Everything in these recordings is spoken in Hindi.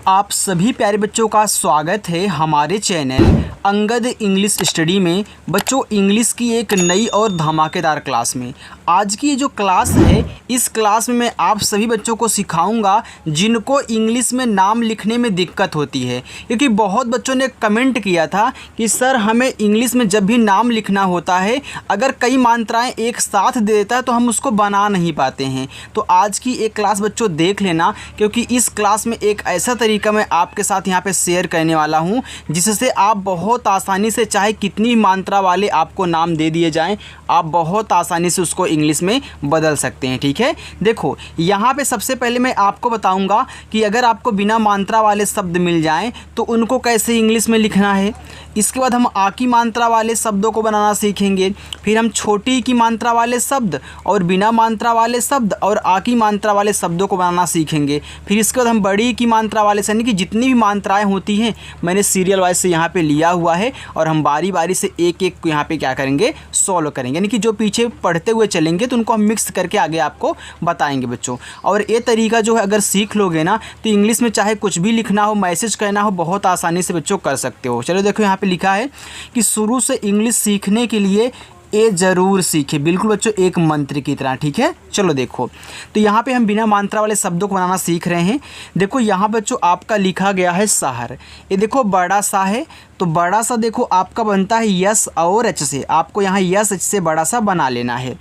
आप सभी प्यारे बच्चों का स्वागत है हमारे चैनल अंगद इंग्लिश स्टडी में। बच्चों, इंग्लिश की एक नई और धमाकेदार क्लास में आज की ये जो क्लास है, इस क्लास में मैं आप सभी बच्चों को सिखाऊंगा जिनको इंग्लिश में नाम लिखने में दिक्कत होती है। क्योंकि बहुत बच्चों ने कमेंट किया था कि सर हमें इंग्लिश में जब भी नाम लिखना होता है, अगर कई मात्राएं एक साथ दे देता है तो हम उसको बना नहीं पाते हैं। तो आज की एक क्लास बच्चों देख लेना, क्योंकि इस क्लास में एक ऐसा तरीका मैं आपके साथ यहाँ पे शेयर करने वाला हूँ जिससे आप बहुत आसानी से, चाहे कितनी मात्रा वाले आपको नाम दे दिए जाएं, आप बहुत आसानी से उसको इंग्लिश में बदल सकते हैं। ठीक है, देखो यहाँ पे सबसे पहले मैं आपको बताऊंगा कि अगर आपको बिना मात्रा वाले शब्द मिल जाएं तो उनको कैसे इंग्लिश में लिखना है। इसके बाद हम आ की मात्रा वाले शब्दों को बनाना सीखेंगे। फिर हम छोटी की मात्रा वाले शब्द और बिना मात्रा वाले शब्द और आ की मात्रा वाले शब्दों को बनाना सीखेंगे। फिर इसके बाद हम बड़ी की मात्रा वाले, यानी कि जितनी भी मात्राएं होती हैं मैंने सीरियल वाइज से यहाँ पे लिया हुआ है और हम बारी बारी से एक एक को यहाँ पे क्या करेंगे, सॉल्व करेंगे। यानी कि जो पीछे पढ़ते हुए चलेंगे तो उनको हम मिक्स करके आगे आपको बताएंगे बच्चों। और ये तरीका जो है अगर सीख लोगे ना तो इंग्लिश में चाहे कुछ भी लिखना हो, मैसेज करना हो, बहुत आसानी से बच्चों कर सकते हो। चलो देखो यहाँ पे लिखा है कि शुरू से इंग्लिश सीखने के लिए ये ज़रूर सीखे, बिल्कुल बच्चों एक मंत्र की तरह। ठीक है, चलो देखो तो यहाँ पे हम बिना मात्रा वाले शब्दों को बनाना सीख रहे हैं। देखो यहाँ बच्चों आपका लिखा गया है शहर, ये देखो बड़ा सा है, तो बड़ा सा देखो आपका बनता है यस और एच से, आपको यहाँ यस एच से बड़ा सा बना लेना है।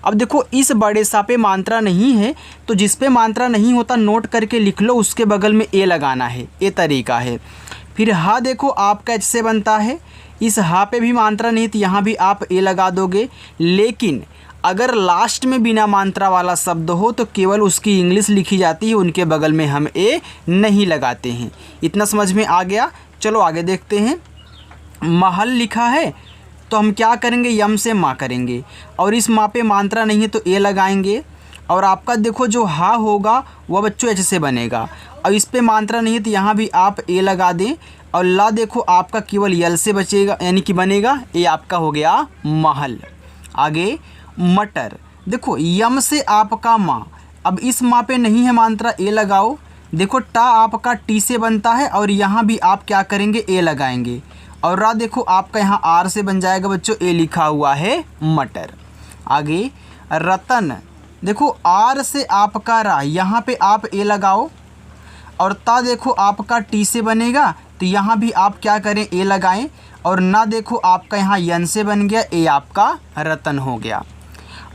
अब देखो इस बड़े सा पे मात्रा नहीं है, तो जिस पे मात्रा नहीं होता नोट करके लिख लो, उसके बगल में ए लगाना है, ये तरीका है। फिर हा देखो आपका एच से बनता है, इस हा पे भी मात्रा नहीं तो यहाँ भी आप ए लगा दोगे। लेकिन अगर लास्ट में बिना मात्रा वाला शब्द हो तो केवल उसकी इंग्लिश लिखी जाती है, उनके बगल में हम ए नहीं लगाते हैं। इतना समझ में आ गया। चलो आगे देखते हैं। महल लिखा है तो हम क्या करेंगे, यम से माँ करेंगे और इस माँ पे मात्रा नहीं है तो ए लगाएंगे। और आपका देखो जो हा होगा वह बच्चों एच से बनेगा और इस पे मात्रा नहीं है तो यहाँ भी आप ए लगा दें। और ला देखो आपका केवल यल से बचेगा, यानी कि बनेगा, ये आपका हो गया महल। आगे मटर, देखो यम से आपका माँ, अब इस माँ पे नहीं है मात्रा, ए लगाओ। देखो टा आपका टी से बनता है और यहाँ भी आप क्या करेंगे, ए लगाएंगे। और रा देखो आपका यहाँ आर से बन जाएगा बच्चों, ए लिखा हुआ है मटर। आगे रतन, देखो आर से आपका रा, यहाँ पे आप ए लगाओ। और ता देखो आपका टी से बनेगा तो यहाँ भी आप क्या करें, ए लगाएं। और ना देखो आपका यहाँ यन से बन गया, ए आपका रतन हो गया।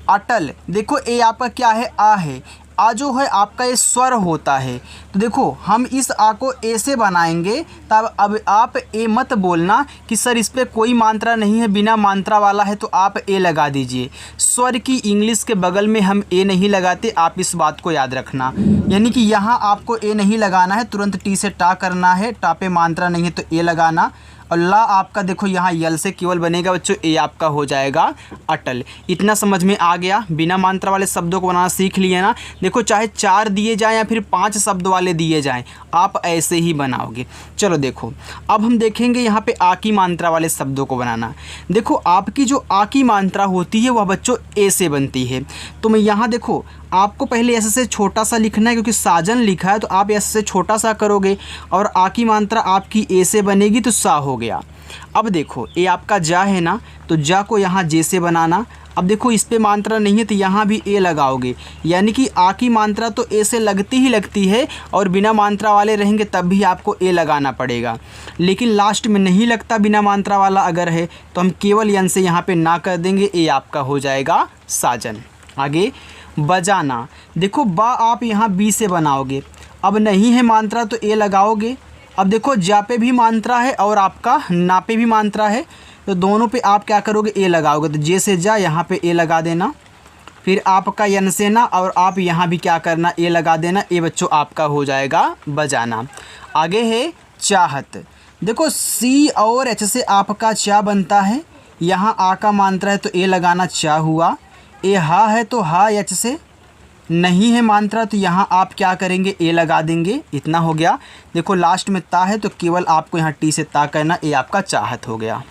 अटल, देखो ए आपका क्या है, आ है, आ जो है आपका ये स्वर होता है, तो देखो हम इस आ को ए से बनाएंगे। तब अब आप ए मत बोलना कि सर इस पर कोई मात्रा नहीं है, बिना मात्रा वाला है, तो आप ए लगा दीजिए। स्वर की इंग्लिश के बगल में हम ए नहीं लगाते, आप इस बात को याद रखना। यानी कि यहाँ आपको ए नहीं लगाना है, तुरंत टी से टा करना है, टा पे मात्रा नहीं है तो ए लगाना। और ला आपका देखो यहाँ यल से केवल बनेगा बच्चों, ए आपका हो जाएगा अटल। इतना समझ में आ गया। बिना मात्रा वाले शब्दों को बनाना सीख लिए ना। देखो चाहे 4 दिए जाएं या फिर 5 शब्द वाले दिए जाएं, आप ऐसे ही बनाओगे। चलो देखो अब हम देखेंगे यहाँ पे आ की मात्रा वाले शब्दों को बनाना। देखो आपकी जो आ की मात्रा होती है वह बच्चों ए से बनती है। तो मैं यहाँ देखो आपको पहले एस से छोटा सा लिखना है, क्योंकि साजन लिखा है तो आप एस से छोटा सा करोगे और आ की मात्रा आपकी ए से बनेगी तो सा हो गया। अब देखो ए आपका जा है ना, तो जा को यहाँ जे से बनाना। अब देखो इस पे मात्रा नहीं है तो यहाँ भी ए लगाओगे, यानी कि आ की मात्रा तो ए से लगती ही लगती है और बिना मात्रा वाले रहेंगे तब भी आपको ए लगाना पड़ेगा। लेकिन लास्ट में नहीं लगता बिना मात्रा वाला अगर है तो हम केवल यन से यहाँ पे ना कर देंगे, ए आपका हो जाएगा साजन। आगे बजाना, देखो बा आप यहाँ बी से बनाओगे, अब नहीं है मात्रा तो ए लगाओगे। अब देखो जा पे भी मात्रा है और आपका ना पे भी मात्रा है, तो दोनों पे आप क्या करोगे, ए लगाओगे। तो जे से जा यहाँ पे ए लगा देना, फिर आपका यन से ना और आप यहाँ भी क्या करना, ए लगा देना। ए बच्चों आपका हो जाएगा बजाना। आगे है चाहत, देखो सी और एच से आपका चा बनता है, यहाँ आ का मात्रा है तो ए लगाना, चा हुआ। ए हा है तो हा एच से, नहीं है मात्रा तो यहाँ आप क्या करेंगे, ए लगा देंगे। इतना हो गया। देखो लास्ट में ता है तो केवल आपको यहाँ टी से ता करना, ए आपका चाहत हो गया।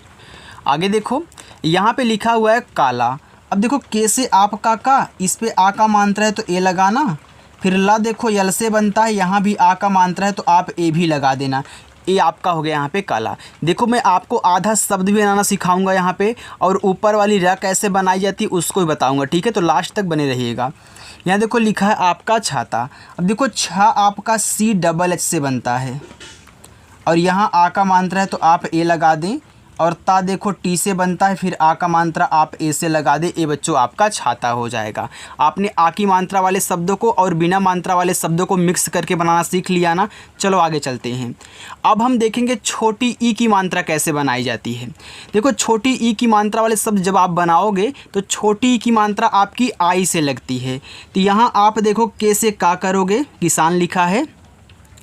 आगे देखो यहाँ पे लिखा हुआ है काला। अब देखो के से आपका का, इस पे आ का मात्रा है तो ए लगाना, फिर ला देखो यल से बनता है, यहाँ भी आ का मात्रा है तो आप ए भी लगा देना। ये आपका हो गया यहाँ पे काला। देखो मैं आपको आधा शब्द भी बनाना सिखाऊंगा यहाँ पे, और ऊपर वाली र कैसे बनाई जाती है उसको भी बताऊंगा, ठीक है। तो लास्ट तक बने रहिएगा। यहाँ देखो लिखा है आपका छाता। अब देखो छा आपका सी डबल एच से बनता है, और यहाँ आ का मात्रा है तो आप ए लगा दें, और ता देखो टी से बनता है, फिर आ का मात्रा आप ए से लगा दें। ए बच्चों आपका छाता हो जाएगा। आपने आ की मात्रा वाले शब्दों को और बिना मात्रा वाले शब्दों को मिक्स करके बनाना सीख लिया ना। चलो आगे चलते हैं। अब हम देखेंगे छोटी ई की मात्रा कैसे बनाई जाती है। देखो छोटी ई की मात्रा वाले शब्द जब आप बनाओगे तो छोटी ई की मात्रा आपकी आई से लगती है। तो यहाँ आप देखो के से का करोगे, किसान लिखा है,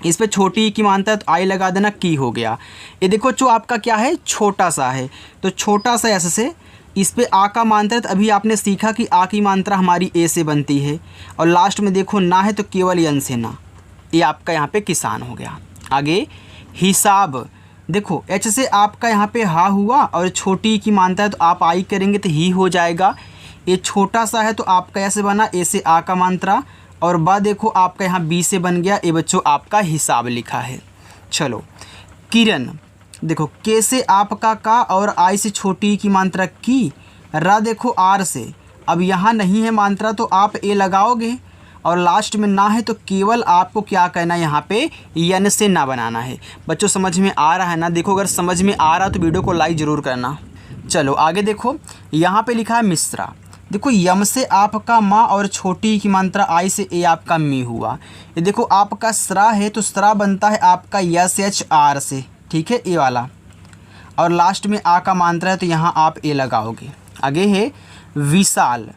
इस पे छोटी की मात्रा है तो आई लगा देना, की हो गया। ये देखो जो आपका क्या है, छोटा सा है, तो छोटा सा ऐसे से इस पे आ का मात्रा है। तो अभी आपने सीखा कि आ की मात्रा हमारी ए से बनती है, और लास्ट में देखो ना है तो केवल यन से ना। ये आपका यहाँ पे किसान हो गया। आगे हिसाब, देखो एच से आपका यहाँ पे हा हुआ, और छोटी की मात्रा है तो आप आई करेंगे तो ही हो जाएगा। ये छोटा सा है तो आपका ऐसे बना, ए से आ का मात्रा, और बा देखो आपका यहाँ बी से बन गया। ये बच्चों आपका हिसाब लिखा है। चलो किरण, देखो के से आपका का, और आई से छोटी की मात्रा की, रा देखो आर से। अब यहाँ नहीं है मात्रा तो आप ए लगाओगे, और लास्ट में ना है तो केवल आपको क्या कहना है, यहाँ पे यन से ना बनाना है। बच्चों समझ में आ रहा है ना। देखो अगर समझ में आ रहा तो वीडियो को लाइक ज़रूर करना। चलो आगे देखो, यहाँ पे लिखा है मिश्रा। देखो यम से आपका माँ, और छोटी की मात्रा आई से ए आपका मी हुआ। ये देखो आपका सरा है तो सरा बनता है आपका यस एच आर से, ठीक है, ए वाला, और लास्ट में आ का मात्रा है तो यहाँ आप ए लगाओगे। आगे है विशाल,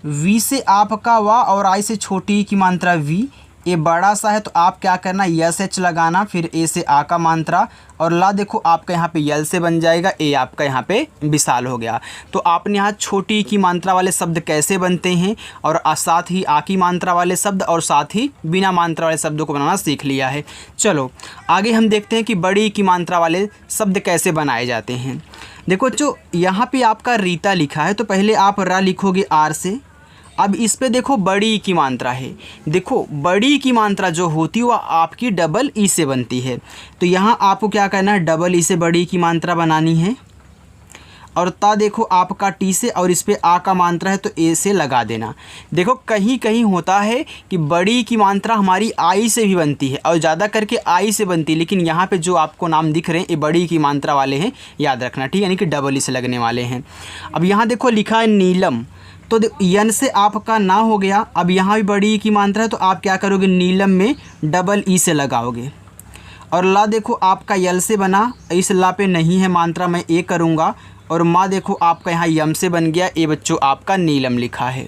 वी से आपका वा, और आई से छोटी की मात्रा वी। ए बड़ा सा है तो आप क्या करना, यस एच लगाना, फिर ए से आ का मात्रा, और ला देखो आपका यहाँ पे यल से बन जाएगा। ए आपका यहाँ पे विशाल हो गया। तो आपने यहाँ छोटी की मात्रा वाले शब्द कैसे बनते हैं, और साथ ही आ की मात्रा वाले शब्द और साथ ही बिना मात्रा वाले शब्दों को बनाना सीख लिया है। चलो आगे हम देखते हैं कि बड़ी की मात्रा वाले शब्द कैसे बनाए जाते हैं। देखो जो यहाँ पे आपका रीता लिखा है तो पहले आप रा लिखोगे आर से। अब इस पे देखो बड़ी की मात्रा है। देखो बड़ी की मात्रा जो होती है वह आपकी डबल ई से बनती है। तो यहाँ आपको क्या करना है, डबल ई से बड़ी की मात्रा बनानी है, और ता देखो आपका टी से, और इस पे आ का मात्रा है तो ए से लगा देना। देखो कहीं कहीं होता है कि बड़ी की मात्रा हमारी आई से भी बनती है, और ज़्यादा करके आई से बनती है, लेकिन यहाँ पे जो आपको नाम दिख रहे हैं ये बड़ी की मात्रा वाले हैं, याद रखना, ठीक है, यानी कि डबल ई से लगने वाले हैं। अब यहाँ देखो लिखा है नीलम, तो यन से आपका ना हो गया। अब यहाँ भी बड़ी की मात्रा है तो आप क्या करोगे, नीलम में डबल ई से लगाओगे, और ला देखो आपका यल से बना, इस ला पे नहीं है मात्रा, मैं ए करूँगा, और माँ देखो आपका यहाँ यम से बन गया। ए बच्चों आपका नीलम लिखा है।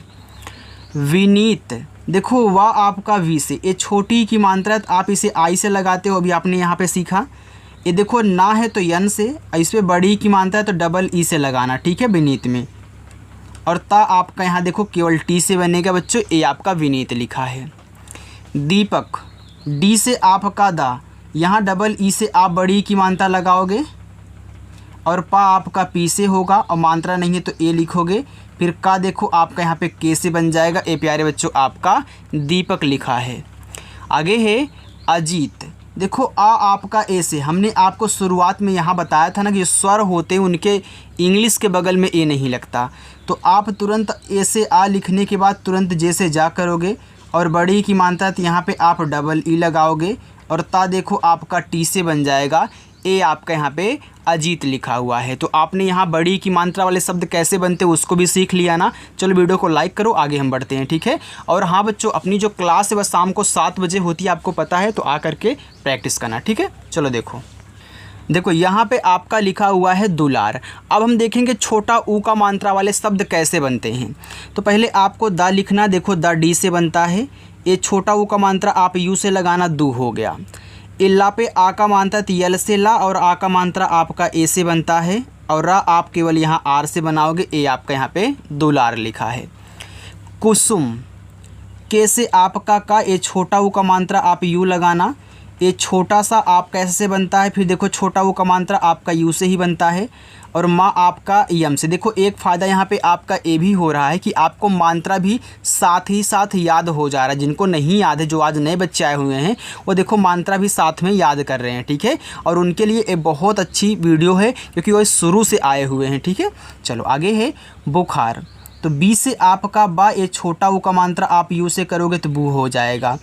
विनीत, देखो वाह आपका वी से, ये छोटी की मात्रा है तो आप इसे आई से लगाते हो, अभी आपने यहाँ पे सीखा। ये देखो ना है तो यन से, इस पर बड़ी की मात्रा है तो डबल ई से लगाना, ठीक है, विनीत में, और ता आपका यहाँ देखो केवल टी से बनेगा बच्चों। ए आपका विनीत लिखा है। दीपक, डी से आपका दा, यहाँ डबल ई से आप बड़ी की मात्रा लगाओगे, और पा आपका पी से होगा, और मात्रा नहीं है तो ए लिखोगे, फिर का देखो आपका यहाँ पे के से बन जाएगा। ए प्यारे बच्चों आपका दीपक लिखा है। आगे है अजीत, देखो आ आपका ए से, हमने आपको शुरुआत में यहाँ बताया था ना कि स्वर होते हैं उनके इंग्लिश के बगल में ए नहीं लगता, तो आप तुरंत ए से आ लिखने के बाद तुरंत जे से जा करोगे, और बड़ी की मात्रा तो यहाँ पे आप डबल ई लगाओगे, और ता देखो आपका टी से बन जाएगा। ए आपका यहाँ पे अजीत लिखा हुआ है। तो आपने यहाँ बड़ी की मात्रा वाले शब्द कैसे बनते हैं उसको भी सीख लिया ना। चलो वीडियो को लाइक करो, आगे हम बढ़ते हैं, ठीक है। और हाँ बच्चों, अपनी जो क्लास है वह शाम को 7 बजे होती है, आपको पता है, तो आ करके प्रैक्टिस करना, ठीक है। चलो देखो यहाँ पे आपका लिखा हुआ है दुलार। अब हम देखेंगे छोटा ऊ का मात्रा वाले शब्द कैसे बनते हैं। तो पहले आपको दा लिखना, देखो दा डी से बनता है। ये छोटा ऊ का मात्रा आप यू से लगाना, दू हो गया। इल्ला पे आ का मात्रा यल से ला, और आ का मात्रा आपका ए से बनता है, और रा आप केवल यहाँ आर से बनाओगे। ए आपका यहाँ पे दुलार लिखा है। कुसुम, के से आपका का, ये छोटा ऊ का मात्रा आप यू लगाना, ये छोटा सा आप कैसे से बनता है, फिर देखो छोटा वो का मात्रा आपका यू से ही बनता है, और माँ आपका यम से। देखो एक फ़ायदा यहाँ पे आपका ये भी हो रहा है कि आपको मात्रा भी साथ ही साथ याद हो जा रहा है। जिनको नहीं याद है, जो आज नए बच्चे आए हुए हैं, वो देखो मात्रा भी साथ में याद कर रहे हैं, ठीक है। और उनके लिए ये बहुत अच्छी वीडियो है क्योंकि वो शुरू से आए हुए हैं, ठीक है। चलो आगे है बुखार। तो बी से आपका बा, ये छोटा वो का मात्रा आप यू से करोगे तो बू हो जाएगा।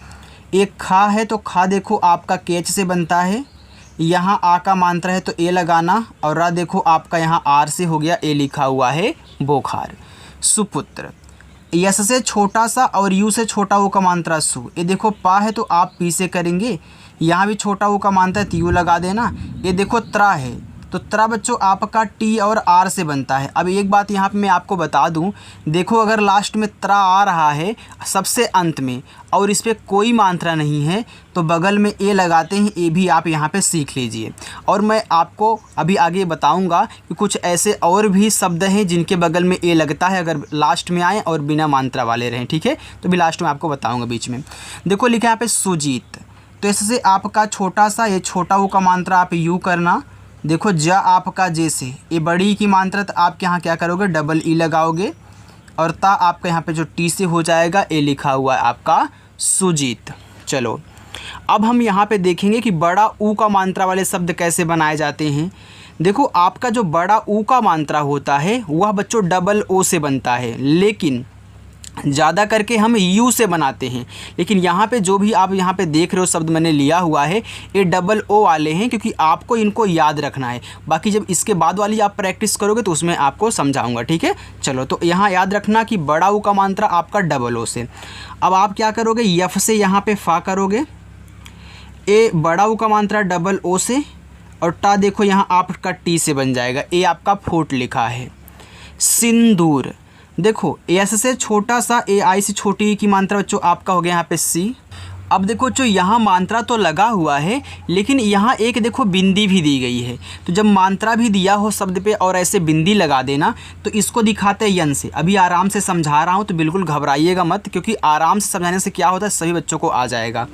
एक खा है तो खा देखो आपका केच से बनता है, यहाँ आ का मात्रा है तो ए लगाना, और रा देखो आपका यहाँ आर से हो गया, ए लिखा हुआ है बुखार। सुपुत्र, यस से छोटा सा और यू से छोटा वो का मात्रा सु। ये देखो पा है तो आप पी से करेंगे, यहाँ भी छोटा वो का मात्रा है तो यू लगा देना। ये देखो त्रा है तो त्रा बच्चों आपका टी और आर से बनता है। अब एक बात यहाँ पे मैं आपको बता दूँ, देखो अगर लास्ट में त्रा आ रहा है सबसे अंत में और इस पर कोई मात्रा नहीं है तो बगल में ए लगाते हैं, ए भी आप यहाँ पे सीख लीजिए। और मैं आपको अभी आगे बताऊँगा कि कुछ ऐसे और भी शब्द हैं जिनके बगल में ए लगता है अगर लास्ट में आए और बिना मात्रा वाले रहें, ठीक है। तो भी लास्ट में आपको बताऊँगा बीच में। देखो लिखा है यहाँ पे सुजीत, तो इससे आपका छोटा सा ये छोटा वो का मात्रा आप यू करना। देखो ज आपका जैसे ये बड़ी की मात्रा तो आप यहाँ क्या करोगे, डबल ई लगाओगे, और ता आपका यहाँ पे जो टी से हो जाएगा, ए लिखा हुआ है आपका सुजीत। चलो अब हम यहाँ पे देखेंगे कि बड़ा ऊ का मात्रा वाले शब्द कैसे बनाए जाते हैं। देखो आपका जो बड़ा ऊ का मात्रा होता है वह बच्चों डबल ओ से बनता है, लेकिन ज़्यादा करके हम यू से बनाते हैं। लेकिन यहाँ पे जो भी आप यहाँ पे देख रहे हो शब्द मैंने लिया हुआ है ये डबल ओ वाले हैं, क्योंकि आपको इनको याद रखना है। बाकी जब इसके बाद वाली आप प्रैक्टिस करोगे तो उसमें आपको समझाऊंगा, ठीक है। चलो तो यहाँ याद रखना कि बड़ा ऊ का मात्रा आपका डबल ओ से। अब आप क्या करोगे, यफ से यहाँ पे फा करोगे, ए बड़ा ऊ का मात्रा डबल ओ से, और टा देखो यहाँ आपका टी से बन जाएगा, ए आपका फोर्ट लिखा है। सिंदूर, देखो एस से छोटा सा, ए आई से छोटी की मात्रा बच्चों आपका हो गया यहाँ पे सी। अब देखो जो यहाँ मात्रा तो लगा हुआ है लेकिन यहाँ एक देखो बिंदी भी दी गई है। तो जब मात्रा भी दिया हो शब्द पे और ऐसे बिंदी लगा देना, तो इसको दिखाते हैं यन से। अभी आराम से समझा रहा हूँ तो बिल्कुल घबराइएगा मत, क्योंकि आराम से समझाने से क्या होता है सभी बच्चों को आ जाएगा।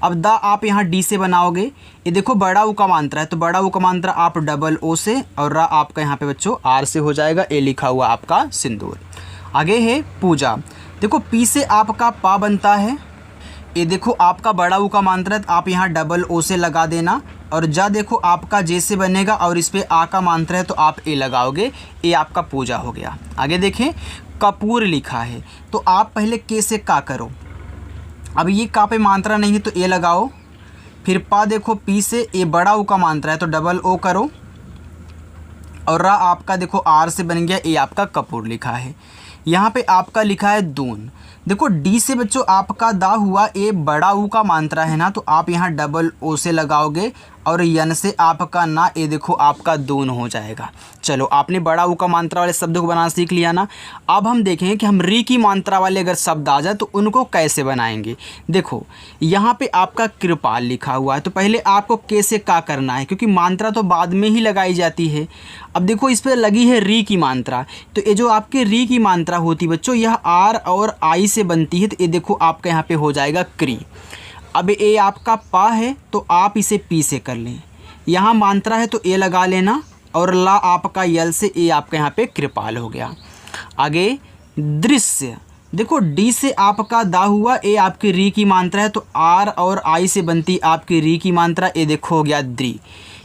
अब दा आप यहाँ डी से बनाओगे, ये देखो बड़ा ऊ का मात्रा है तो बड़ा ऊ का मात्रा आप डबल ओ से, और रा आपका यहाँ पे बच्चों आर से हो जाएगा, ए लिखा हुआ आपका सिंदूर। आगे है पूजा। देखो पी से आपका पा बनता है, ये देखो आपका बड़ा ऊ का मात्रा है आप यहाँ डबल ओ से लगा देना, और जा देखो आपका जे से बनेगा और इस पे आ का मात्रा है तो आप ए लगाओगे, ए आपका पूजा हो गया। आगे देखें कपूर लिखा है तो आप पहले के से का करो। अब ये का पे मात्रा नहीं है तो ए लगाओ, फिर पा देखो पी से ए बड़ा ऊ का मात्रा है तो डबल ओ करो, और रा आपका देखो आर से बन गया, ए आपका कपूर लिखा है। यहाँ पे आपका लिखा है दून। देखो डी से बच्चों आपका दा हुआ, ए बड़ा ऊ का मात्रा है ना तो आप यहाँ डबल ओ से लगाओगे, और यन से आपका ना, ए देखो आपका दून हो जाएगा। चलो आपने बड़ा ऊ का मात्रा वाले शब्द को बनाना सीख लिया ना। अब हम देखेंगे कि हम री की मात्रा वाले अगर शब्द आ जाए तो उनको कैसे बनाएंगे। देखो यहाँ पे आपका कृपाल लिखा हुआ है तो पहले आपको कैसे का करना है, क्योंकि मात्रा तो बाद में ही लगाई जाती है। अब देखो इस पर लगी है री की मात्रा, तो ये जो आपके री की मात्रा होती है बच्चों यह आर और आई से बनती है, तो ये देखो आपका यहाँ पे हो जाएगा क्री। अब ए आपका पा है तो आप इसे पी से कर लें, यहाँ मात्रा है तो ए लगा लेना, और ला आपका यल से, ए आपका यहाँ पे कृपाल हो गया। आगे दृश्य, देखो डी से आपका दा हुआ, ए आपकी री की मात्रा है तो आर और आई से बनती आपकी री की मात्रा, ए देखो हो गया द्रि।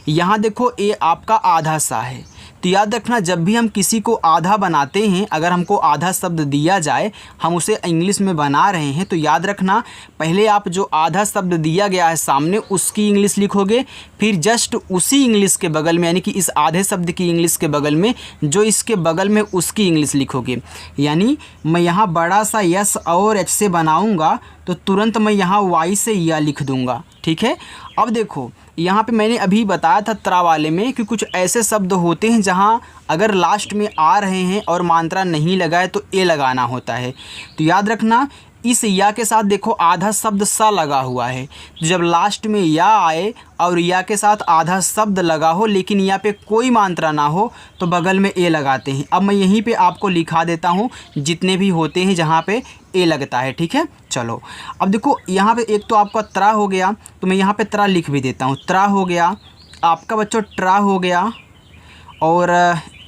यहाँ देखो ए आपका आधा सा है, तो याद रखना जब भी हम किसी को आधा बनाते हैं, अगर हमको आधा शब्द दिया जाए हम उसे इंग्लिश में बना रहे हैं, तो याद रखना पहले आप जो आधा शब्द दिया गया है सामने उसकी इंग्लिश लिखोगे, फिर जस्ट उसी इंग्लिश के बगल में यानी कि इस आधे शब्द की इंग्लिश के बगल में जो इसके बगल में उसकी इंग्लिश लिखोगे। यानी मैं यहाँ बड़ा सा यस और एच से बनाऊँगा तो तुरंत मैं यहाँ वाई से या लिख दूँगा, ठीक है। अब देखो यहाँ पे मैंने अभी बताया था त्रा वाले में कि कुछ ऐसे शब्द होते हैं जहाँ अगर लास्ट में आ रहे हैं और मात्रा नहीं लगाए तो ए लगाना होता है। तो याद रखना इस या के साथ देखो आधा शब्द सा लगा हुआ है, तो जब लास्ट में या आए और या के साथ आधा शब्द लगा हो लेकिन यहाँ पे कोई मात्रा ना हो तो बगल में ए लगाते हैं। अब मैं यहीं पे आपको लिखा देता हूँ जितने भी होते हैं जहाँ पे ए लगता है, ठीक है। चलो अब देखो यहाँ पे एक तो आपका त्रा हो गया, तो मैं यहाँ पे त्रा लिख भी देता हूँ। त्रा हो गया आपका बच्चों, ट्रा हो गया, और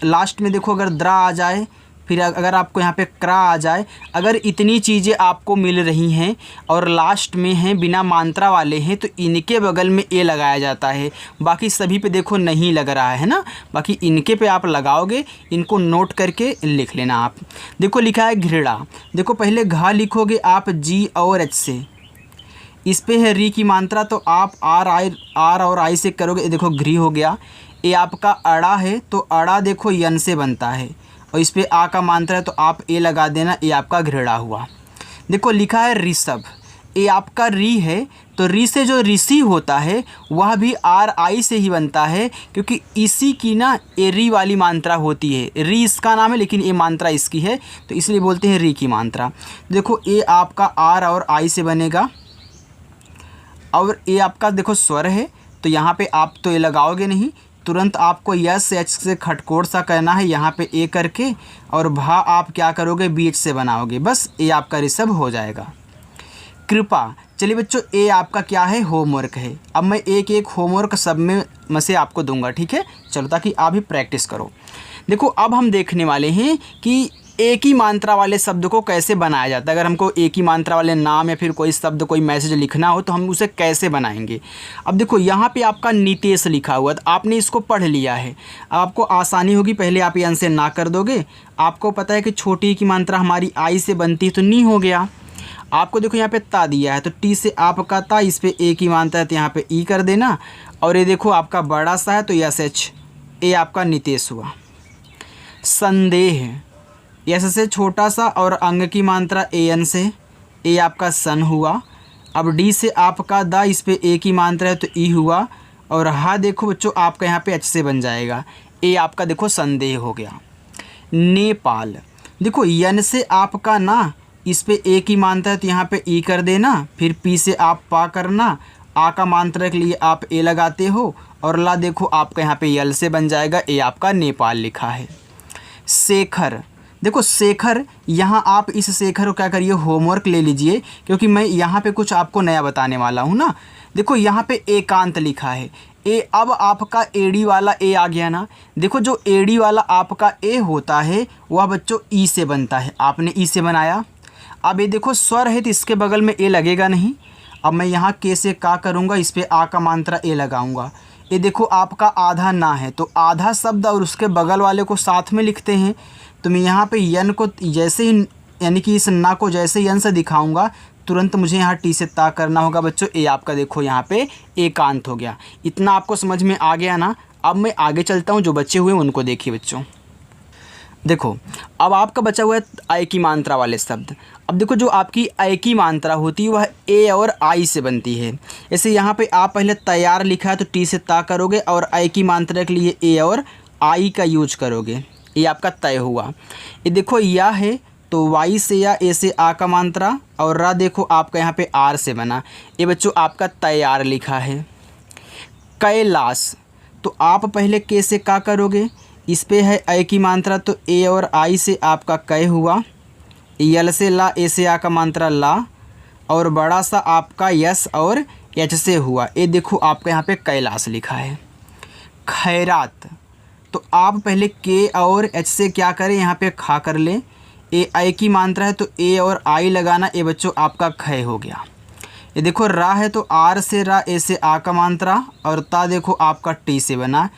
लास्ट में देखो अगर द्रा आ जाए, फिर अगर आपको यहाँ पे क्रा आ जाए, अगर इतनी चीज़ें आपको मिल रही हैं और लास्ट में हैं बिना मात्रा वाले हैं, तो इनके बगल में ए लगाया जाता है। बाकी सभी पे देखो नहीं लग रहा है ना, बाकी इनके पे आप लगाओगे, इनको नोट करके लिख लेना आप। देखो लिखा है घृणा, देखो पहले घा लिखोगे आप जी और एच से, इस पे है री की मात्रा, तो आप आर और आई से करोगे, देखो घृ हो गया। ये आपका अड़ा है, तो अड़ा देखो यन से बनता है, और इस पे आ का मात्रा है तो आप ए लगा देना, ये आपका घृणा हुआ। देखो लिखा है ऋषभ, ये आपका री है, तो री से जो ऋषि होता है वह भी आर आई से ही बनता है, क्योंकि इसी की ना ए री वाली मात्रा होती है। री इसका नाम है लेकिन ये मात्रा इसकी है, तो इसलिए बोलते हैं री की मात्रा। देखो ये आपका आर और आई से बनेगा, और ये आपका देखो स्वर है, तो यहाँ पे आप तो ये लगाओगे नहीं, तुरंत आपको यस एच से खटकोड़ सा करना है यहाँ पे ए करके, और भा आप क्या करोगे बी एच से बनाओगे, बस ये आपका ऋषभ हो जाएगा। कृपा, चलिए बच्चों ये आपका क्या है, होमवर्क है। अब मैं एक एक होमवर्क सब में से आपको दूंगा, ठीक है, चलो ताकि आप भी प्रैक्टिस करो। देखो अब हम देखने वाले हैं कि एक ही मात्रा वाले शब्द को कैसे बनाया जाता है। अगर हमको एक ही मात्रा वाले नाम या फिर कोई शब्द कोई मैसेज लिखना हो तो हम उसे कैसे बनाएंगे। अब देखो यहाँ पे आपका नितेश लिखा हुआ, तो आपने इसको पढ़ लिया है, अब आपको आसानी होगी, पहले आप यन से ना कर दोगे। आपको पता है कि छोटी की मात्रा हमारी आई से बनती है, तो नी हो गया। आपको देखो यहाँ पे ता दिया है, तो टी से आपका ता, इस पर ए की मात्रा है तो यहाँ पे ई कर देना, और ये देखो आपका बड़ा सा है तो यस एच, ए आपका नितेश हुआ। संदेह, यस से छोटा सा और अंग की मात्रा ए एन से, ए आपका सन हुआ। अब डी से आपका दा, इस पे ए की मात्रा है तो ई हुआ, और हा देखो बच्चों आपका यहाँ पे एच से बन जाएगा, ए आपका देखो संदेह हो गया। नेपाल, देखो यन से आपका ना, इस पे ए की मात्रा है तो यहाँ पे ई कर देना, फिर पी से आप पा करना, आ का मात्रा के लिए आप ए लगाते हो, और ला देखो आपका यहाँ पे यल से बन जाएगा, ए आपका नेपाल लिखा है। शेखर, देखो शेखर, यहाँ आप इस शेखर को क्या करिए, होमवर्क ले लीजिए, क्योंकि मैं यहाँ पे कुछ आपको नया बताने वाला हूँ ना। देखो यहाँ पे एकांत लिखा है, ए, अब आपका एडी वाला ए आ गया ना। देखो जो एडी वाला आपका ए होता है वह बच्चों ई से बनता है, आपने ई से बनाया। अब ये देखो स्वर है तो इसके बगल में ए लगेगा नहीं। अब मैं यहाँ के से का करूँगा, इस पर आ का मात्रा ए लगाऊंगा। ये देखो आपका आधा ना है, तो आधा शब्द और उसके बगल वाले को साथ में लिखते हैं। तो मैं यहाँ पे यन को जैसे ही, यानी कि इस ना को जैसे यन से दिखाऊंगा, तुरंत मुझे यहाँ टी से ता करना होगा बच्चों। ए आपका देखो यहाँ पे एकांत हो गया। इतना आपको समझ में आ गया ना। अब मैं आगे चलता हूँ, जो बच्चे हुए उनको देखिए बच्चों। देखो अब आपका बचा हुआ है आई की मात्रा वाले शब्द। अब देखो जो आपकी आई की मात्रा होती है वह ए और आई से बनती है। जैसे यहाँ पे आप पहले तैयार लिखा है तो टी से ता करोगे, और आई की मात्रा के लिए ए और आई का यूज करोगे, ये आपका तय हुआ। ये देखो या है तो वाई से या ए से आ का मात्रा, और रा देखो आपका यहाँ पे आर से बना, ये बच्चों आपका तैयार लिखा है। कैलाश, तो आप पहले के से का करोगे, इस पे है ए की मात्रा तो ए और आई से आपका कै हुआ, यल से ला, ए से आ का मात्रा ला, और बड़ा सा आपका यस और एच से हुआ, ये देखो आपका यहाँ पे कैलाश लिखा है। खैरात, तो आप पहले के और एच से क्या करें, यहाँ पे खा कर लें। ए आई की मात्रा है तो ए और आई लगाना, ये बच्चों आपका खै हो गया। ये देखो रा है तो आर से रा, ए से आ का मात्रा, और ता देखो आपका टी से बना,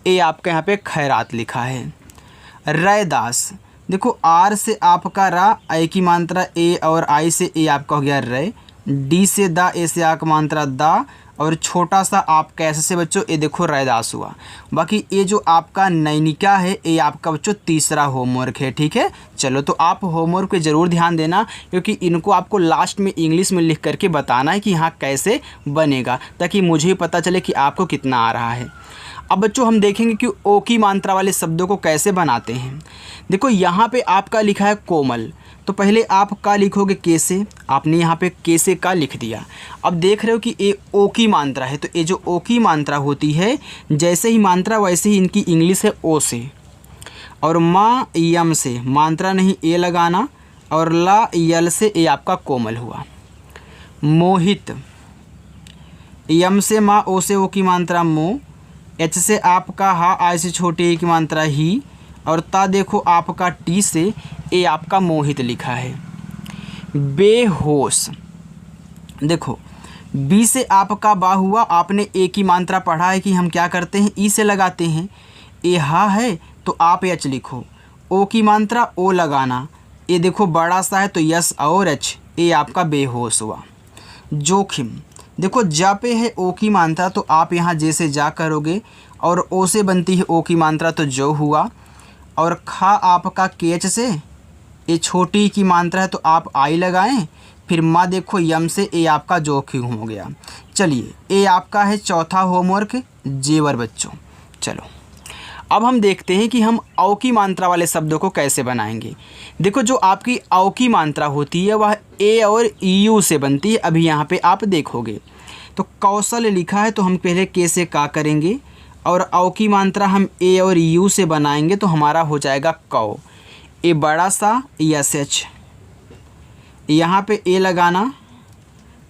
ए आपका यहाँ पे खैरात लिखा है। रैदास, देखो आर से आपका रा, आई की मात्रा ए और आई से ए आपका हो गया रे, डी से दा, ए से आ का मात्रा दा, और छोटा सा आप कैसे से बच्चों, ये देखो रैदास हुआ। बाकी ये जो आपका नैनिका है ये आपका बच्चों तीसरा होमवर्क है, ठीक है। चलो तो आप होमवर्क पे ज़रूर ध्यान देना, क्योंकि इनको आपको लास्ट में इंग्लिश में लिख करके बताना है कि यहाँ कैसे बनेगा, ताकि मुझे पता चले कि आपको कितना आ रहा है। अब बच्चों हम देखेंगे कि ओ की मात्रा वाले शब्दों को कैसे बनाते हैं। देखो यहाँ पे आपका लिखा है कोमल, तो पहले आप का लिखोगे के से, आपने यहाँ पे के से का लिख दिया। अब देख रहे हो कि ये ओ की मात्रा है, तो ये जो ओ की मात्रा होती है, जैसे ही मात्रा वैसे ही इनकी इंग्लिश है ओ से, और माँ यम से मात्रा नहीं ए लगाना, और ला यल से ए आपका कोमल हुआ। मोहित। यम से माँ, ओ से ओ की मात्रा मो, एच से आपका हा, आई से छोटे ए की मात्रा ही, और ता देखो आपका टी से ए आपका मोहित लिखा है। बेहोश, देखो बी से आपका बा हुआ, आपने ए की मात्रा पढ़ा है कि हम क्या करते हैं, ई से लगाते हैं। ए हा है तो आप एच लिखो, ओ की मात्रा ओ लगाना, ए देखो बड़ा सा है तो यस और एच, ए आपका बेहोश हुआ। जोखिम, देखो जा पे है ओ की मात्रा तो आप यहाँ जे से जा करोगे, और ओ से बनती है ओ की मात्रा तो जो हुआ, और खा आपका केच से, ए छोटी की मात्रा है तो आप आई लगाएं, फिर माँ देखो यम से ए आपका जोखिम हो गया। चलिए ए आपका है चौथा होमवर्क, जेवर बच्चों। चलो अब हम देखते हैं कि हम औ की मात्रा वाले शब्दों को कैसे बनाएंगे। देखो जो आपकी औ की मात्रा होती है वह ए और यू से बनती है, अभी यहाँ पे आप देखोगे। तो कौशल लिखा है तो हम पहले के से का करेंगे, और औ की मात्रा हम ए और यू से बनाएंगे तो हमारा हो जाएगा कौ। ए बड़ा सा यस एच, यहाँ पे ए लगाना,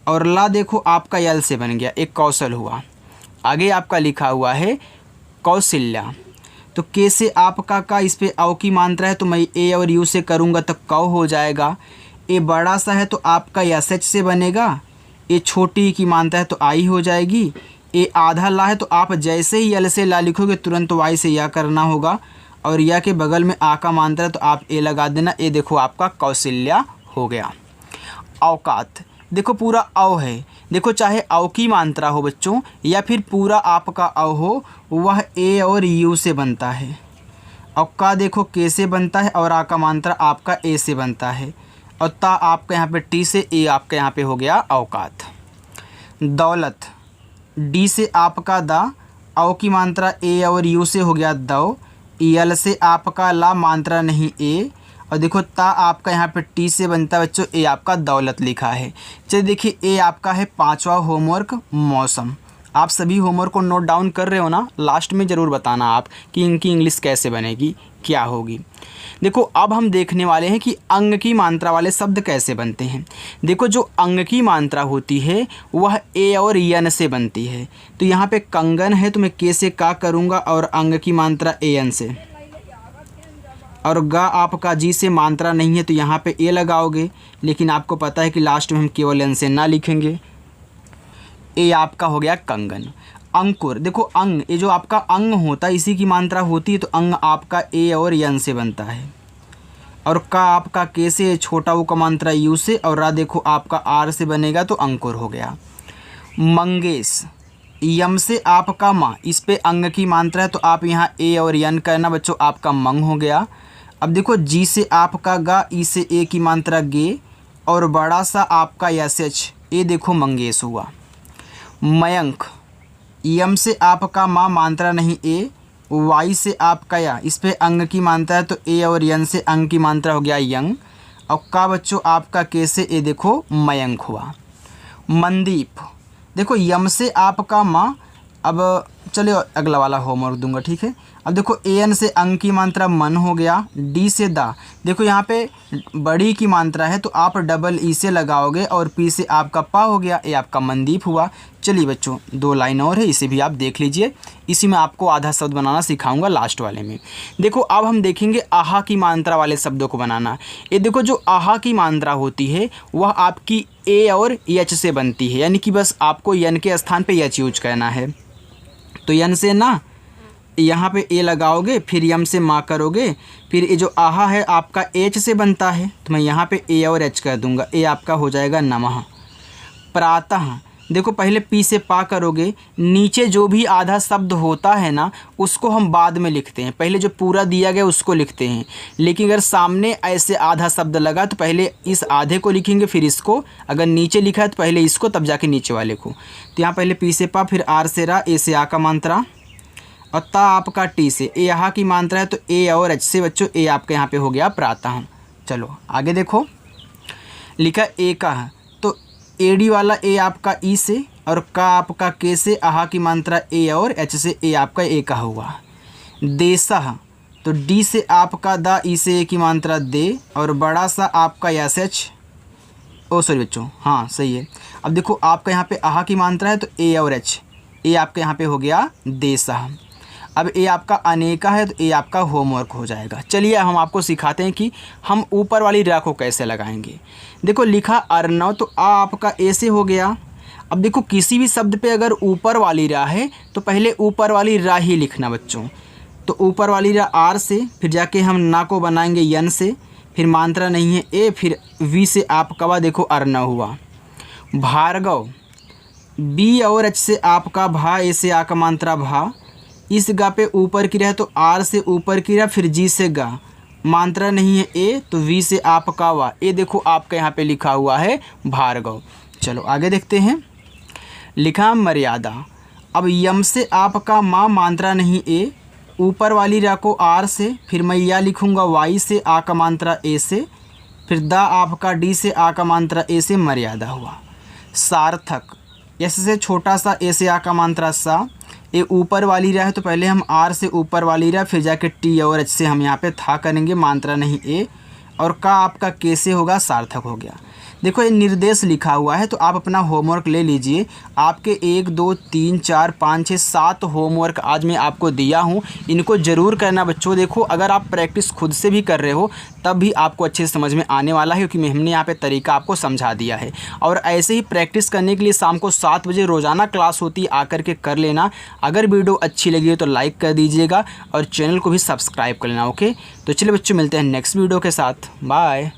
और ला देखो आपका यल से बन गया, एक कौशल हुआ। आगे आपका लिखा हुआ है कौशल्या, तो के से आपका का, इस पे औ की मात्रा है तो मैं ए और यू से करूँगा तो कौ हो जाएगा। ए बड़ा सा है तो आपका यस एच से बनेगा, ए छोटी की मात्रा है तो आई हो जाएगी। ए आधा ला है तो आप जैसे ही यल से ला लिखोगे तुरंत वाई से या करना होगा, और या के बगल में आ का मात्रा है तो आप ए लगा देना, ए देखो आपका कौशल्या हो गया। औकात, देखो पूरा औ है, देखो चाहे औ की मात्रा हो बच्चों या फिर पूरा आपका औ हो, वह ए और यू से बनता है। औका देखो के से बनता है, और आ का मात्रा आपका ए से बनता है, और ता आपका यहाँ पे टी से, ए आपका यहाँ पे हो गया औकात। दौलत, डी से आपका दा, औ की मात्रा ए और यू से हो गया दौ, यल से आपका ला मात्रा नहीं ए, और देखो ता आपका यहाँ पे टी से बनता है बच्चों, ए आपका दौलत लिखा है। चलिए देखिए ए आपका है पांचवा होमवर्क मौसम। आप सभी होमवर्क को नोट डाउन कर रहे हो ना, लास्ट में ज़रूर बताना आप कि इनकी इंग्लिश कैसे बनेगी, क्या होगी। देखो अब हम देखने वाले हैं कि अंग की मात्रा वाले शब्द कैसे बनते हैं। देखो जो अंग की मात्रा होती है वह ए और यन से बनती है, तो यहाँ पे कंगन है तो मैं के से का करूँगा, और अंग की मात्रा ए एन से, और गा आपका जी से मात्रा नहीं है तो यहाँ पे ए लगाओगे, लेकिन आपको पता है कि लास्ट में हम केवल एन से ना लिखेंगे। ए आपका हो गया कंगन। अंकुर, देखो अंग, ये जो आपका अंग होता है इसी की मात्रा होती है, तो अंग आपका ए और यन से बनता है, और का आपका के से, छोटा वो का मात्रा यू से, और रा देखो आपका आर से बनेगा तो अंकुर हो गया। मंगेश, यम से आपका माँ, इस पे अंग की मात्रा है तो आप यहाँ ए और यन करना बच्चों, आपका मंग हो गया। अब देखो जी से आपका गा, ई से ए की मात्रा गे, और बड़ा सा आपका यस एच, ए देखो मंगेश हुआ। मयंक, यम से आपका माँ मात्रा नहीं ए, वाई से आपका या, इस पे अंग की मात्रा है तो ए और यन से अंग की मात्रा हो गया यंग, और का बच्चों आपका के से, ए देखो मयंक हुआ। मनदीप, देखो यम से आपका माँ, अब चलिए अगला वाला होमवर्क दूंगा, ठीक है। अब देखो ए एन से अंग की मात्रा मन हो गया, डी से दा, देखो यहाँ पे बड़ी की मात्रा है तो आप डबल ई से लगाओगे, और पी से आपका पा हो गया, ए आपका मनदीप हुआ। चलिए बच्चों दो लाइन और है, इसे भी आप देख लीजिए, इसी में आपको आधा शब्द बनाना सिखाऊंगा लास्ट वाले में। देखो अब हम देखेंगे आहा की मात्रा वाले शब्दों को बनाना। ये देखो जो आहा की मात्रा होती है वह आपकी ए और एच से बनती है, यानी कि बस आपको यन के स्थान पे एच यूज करना है। तो यन से ना यहाँ पे ए लगाओगे, फिर यम से माँ करोगे, फिर ये जो आहा है आपका एच से बनता है तो मैं यहाँ पे ए और एच कर दूंगा, ए आपका हो जाएगा नमः। प्रातः, देखो पहले पी से पा करोगे, नीचे जो भी आधा शब्द होता है ना उसको हम बाद में लिखते हैं, पहले जो पूरा दिया गया उसको लिखते हैं, लेकिन अगर सामने ऐसे आधा शब्द लगा तो पहले इस आधे को लिखेंगे फिर इसको, अगर नीचे लिखा है तो पहले इसको तब जाके नीचे वाले को। तो यहाँ पहले पी से पा, फिर आर से रा, ए से आ का मात्रा, और ता आपका टी से, ए यहाँ की मात्रा है तो ए और एच से बच्चों, ए आपके यहाँ पे हो गया प्रातः। चलो आगे देखो लिखा ए का है तो एडी वाला ए आपका ई से, और का आपका के से, आहा की मात्रा ए और एच से, ए आपका ए का हुआ। देशः, तो डी से आपका दा, ई से ए की मात्रा दे, और बड़ा सा आपका एस एच, ओ सॉरी बच्चों, हाँ सही है। अब देखो आपका यहाँ पे आहा की मात्रा है तो ए और एच, ए आपका यहाँ पे हो गया देशः। अब ए आपका अनेका है तो ए आपका होमवर्क हो जाएगा। चलिए हम आपको सिखाते हैं कि हम ऊपर वाली रा को कैसे लगाएंगे। देखो लिखा अर्णव तो आ आपका ए से हो गया। अब देखो किसी भी शब्द पे अगर ऊपर वाली रा है तो पहले ऊपर वाली रा ही लिखना बच्चों। तो ऊपर वाली रा आर से, फिर जाके हम ना को बनाएंगे यन से, फिर मात्रा नहीं है ए, फिर वी से आपका वा देखो अर्णव हुआ। भार्गव, बी और एच से आपका भा, ए से आ का मात्रा भा, इस गा पे ऊपर की रहा तो आर से ऊपर की रहा, फिर जी से गा, मात्रा नहीं है ए तो वी से आपका वा, ए देखो आपका यहाँ पे लिखा हुआ है भार्गव। चलो आगे देखते हैं। लिखा मर्यादा। अब यम से आपका माँ, मात्रा नहीं ए, ऊपर वाली रा को आर से, फिर मैं या लिखूँगा वाई से आ का मात्रा ए से, फिर दा आपका डी से आ का मात्रा ए से, मर्यादा हुआ। सार्थक, एस से छोटा सा, ए से आ का मात्रा सा, ए ऊपर वाली रा है तो पहले हम आर से ऊपर वाली रा, फिर जाके टी और एच से हम यहाँ पे था करेंगे, मात्रा नहीं ए, और का आपका के से होगा, सार्थक हो गया। देखो ये निर्देश लिखा हुआ है तो आप अपना होमवर्क ले लीजिए। आपके 1 2 3 4 5 6 7 होमवर्क आज मैं आपको दिया हूँ, इनको ज़रूर करना बच्चों। देखो अगर आप प्रैक्टिस खुद से भी कर रहे हो तब भी आपको अच्छे से समझ में आने वाला है, क्योंकि हमने यहाँ पे तरीका आपको समझा दिया है। और ऐसे ही प्रैक्टिस करने के लिए शाम को 7 बजे रोज़ाना क्लास होती है, आकर के कर लेना। अगर वीडियो अच्छी लगी हो तो लाइक कर दीजिएगा और चैनल को भी सब्सक्राइब कर लेना। ओके, तो चलिए बच्चों मिलते हैं नेक्स्ट वीडियो के साथ। बाय।